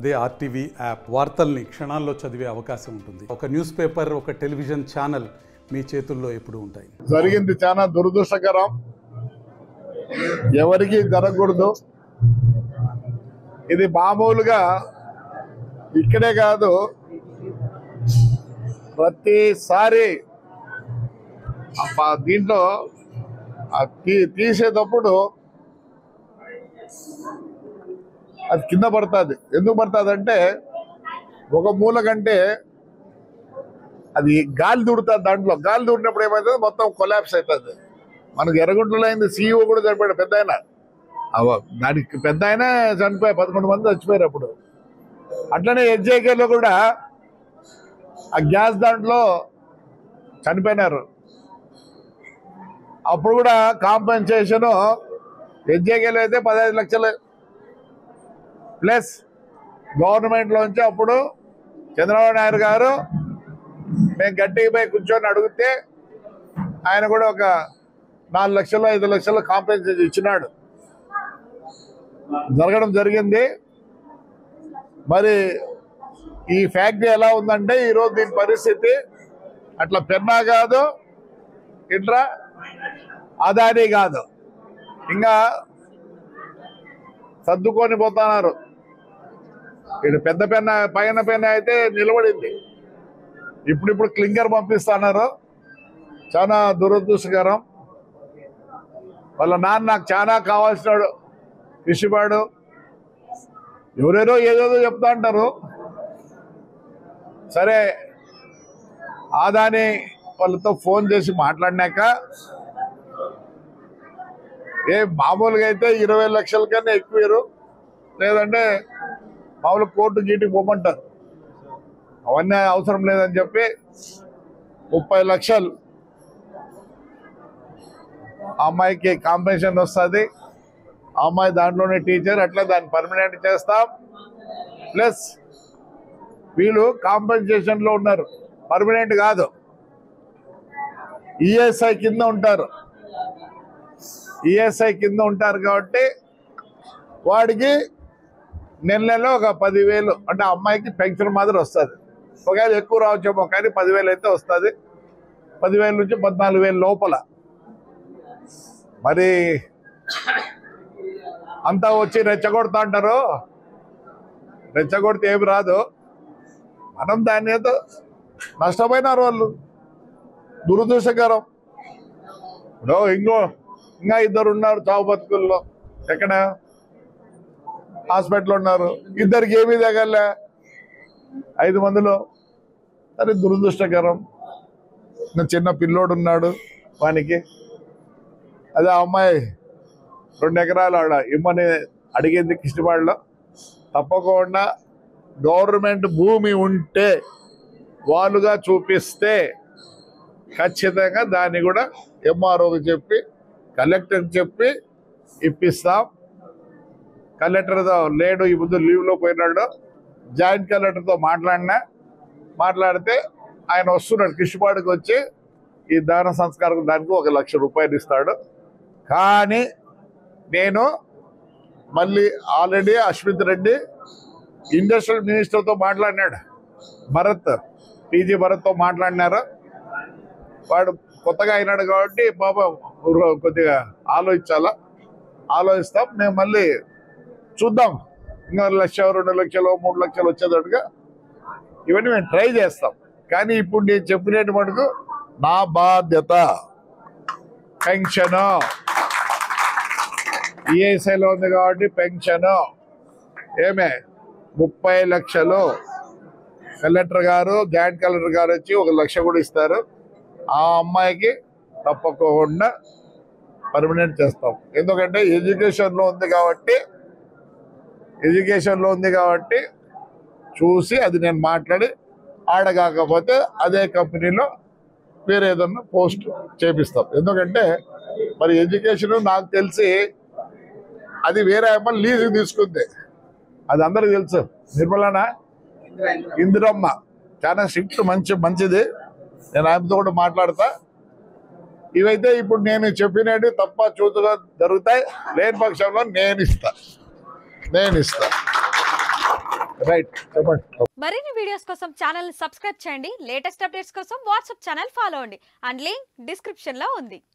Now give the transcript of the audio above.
అదే RTV app వార్తల్ని క్షణాల్లో చదివే అవకాశం ఉంటుంది. ఒక న్యూస్ పేపర్, ఒక టెలివిజన్ ఛానల్ మీ చేతుల్లో ఎప్పుడూ ఉంటాయి. జరిగింది చాలా దురదృష్టకరం, ఎవరికి జరగకూడదు. ఇది మామూలుగా ఇక్కడే కాదు, ప్రతిసారి దీంట్లో తీసేటప్పుడు అది కింద పడుతుంది. ఎందుకు పడుతుంది అంటే ఒక మూల కంటే అది గాలి దూడుతుంది. దాంట్లో గాలి దూడినప్పుడు ఏమవుతుంది, మొత్తం కొలాప్స్ అవుతుంది. మనకు ఎర్రగుంటలో అయింది, CEO కూడా చనిపోయాడు, పెద్ద ఆయన. దానికి పెద్ద ఆయన చనిపోయారు, 11 మంది చచ్చిపోయారు అప్పుడు. అట్లనే HJKలో కూడా ఆ గ్యాస్ దాంట్లో చనిపోయినారు. అప్పుడు కూడా కాంపెన్సేషన్ HJKలో అయితే 15 లక్షలు ప్లస్ గవర్నమెంట్లోంచి అప్పుడు చంద్రబాబు నాయుడు గారు మేము గట్టిగా పోయి కూర్చొని అడిగితే ఆయన కూడా ఒక 4 లక్షలు 5 లక్షలు కాంపెన్సేషన్ ఇచ్చినాడు. జరగడం జరిగింది. మరి ఈ ఫ్యాక్టరీ ఎలా ఉందంటే ఈరోజు దీని పరిస్థితి అట్లా పెన్నా కాదు, ఇట్లా అదానీ కాదు, ఇంకా సర్దుకొని పోతున్నారు. ఇక్కడ పెద్ద పెన్న పైన పెన్న అయితే నిలబడింది, ఇప్పుడు క్లింకర్ పంపిస్తున్నారు. చాలా దురదృష్టకరం. వాళ్ళ నాన్న నాకు చాలా కావాల్సినాడు, కృషిపాడు. ఎవరెవరో ఏదేదో చెప్తా అంటారు. సరే, ఆదాని వాళ్ళతో ఫోన్ చేసి మాట్లాడినాక మామూలుగా అయితే 20 లక్షల కన్నా ఎక్కువ, లేదంటే మామూలు కోర్టు గీటికి పోమంటారు. అవన్నీ అవసరం లేదని చెప్పి 30 లక్షలు ఆ అమ్మాయికి కాంపెన్సేషన్ వస్తుంది. ఆ అమ్మాయి దాంట్లోనే టీచర్, అట్లా దాన్ని పర్మనెంట్ చేస్తాం. ప్లస్ వీళ్ళు కాంపెన్సేషన్లో ఉన్నారు, పర్మనెంట్ కాదు, ESI కింద ఉంటారు. ESI కింద ఉంటారు కాబట్టి వాడికి నెలలో ఒక 10,000 అంటే అమ్మాయికి పెన్షన్ మాదిరి వస్తుంది. ఒకవేళ ఎక్కువ రావచ్చేమో కానీ 10,000 అయితే వస్తుంది. 10,000 నుంచి 14,000 లోపల. మరి అంతా వచ్చి రెచ్చగొడతా అంటారు. రెచ్చగొడితే ఏమి రాదు. మనం దాన్ని ఏదో నష్టపోయినారు వాళ్ళు, దురదృష్టకరం. ఇప్పుడు ఇంకా 2 ఉన్నారు చావు బతుకుల్లో. ఎక్కడ హాస్పిటల్ ఉన్నారు, 2కి ఏమీ తగలే, 5 మందిలో. అది దురదృష్టకరం. చిన్న పిల్లోడు ఉన్నాడు వానికి. అదే అమ్మాయి 2 ఎకరాలు ఆడ ఇమ్మని అడిగింది కృష్ణపాడులో. తప్పకుండా గవర్నమెంట్ భూమి ఉంటే వాళ్ళుగా చూపిస్తే ఖచ్చితంగా దాన్ని కూడా MROకి చెప్పి కలెక్టర్కి చెప్పి ఇప్పిస్తాం. కలెక్టర్తో లేడు, ఈ ముందు లీవ్లో పోయినాడు. జాయింట్ కలెక్టర్తో మాట్లాడితే ఆయన వస్తున్నాడు కృష్ణపాడుకి వచ్చి ఈ దాన సంస్కారం దానికి 1 లక్ష రూపాయలు ఇస్తాడు. కానీ నేను మళ్ళీ ఆల్రెడీ అశ్విత్ రెడ్డి ఇండస్ట్రియల్ మినిస్టర్తో మాట్లాడినాడు, TG భరత్తో మాట్లాడినారు. వాడు కొత్తగా అయినాడు కాబట్టి పాపం కొద్దిగా ఆలోచిస్తాం. మేము మళ్ళీ చూద్దాం, ఇంకా 1 లక్ష 2 లక్షలు 3 లక్షలు వచ్చేటట్టుగా ఇవన్నీ మేము ట్రై చేస్తాం. కానీ ఇప్పుడు నేను చెప్పినట్టు మటుకు నా బాధ్యత పెన్షను ESIలో ఉంది కాబట్టి పెన్షను 30 లక్షలు కలెక్టర్ గారు, జాయింట్ కలెక్టర్ గారు వచ్చి 1 లక్ష కూడా ఇస్తారు. ఆ అమ్మాయికి తప్పకుండా పర్మనెంట్ చేస్తాం. ఎందుకంటే ఎడ్యుకేషన్లో ఉంది కాబట్టి చూసి అది నేను మాట్లాడి ఆడగాకపోతే అదే కంపెనీలో వేరే ఏదన్నా పోస్ట్ చేపిస్తాం. ఎందుకంటే మరి ఎడ్యుకేషన్ నాకు తెలిసి అది వేరే అమ్మ లీజుకి తీసుకుంది, అది అందరికి తెలుసు. నిర్మలనా ఇందిరమ్మ చాలా స్ట్రిక్ట్, మంచిది. నేను ఆమెతో కూడా మాట్లాడతా. ఇవైతే ఇప్పుడు నేను చెప్పినట్టు తప్ప చూతుగా జరుగుతాయి. లేని పక్షంలో నేను ఇస్తా. రైట్, చెప్పండి. మరిన్ని వీడియోస్ కోసం ఛానల్ ని సబ్స్క్రైబ్ చేయండి. లేటెస్ట్ అప్డేట్స్ కోసం వాట్సాప్ ఛానల్ ఫాలో అవ్వండి. అండ్ లింక్ డిస్క్రిప్షన్ లో ఉంది.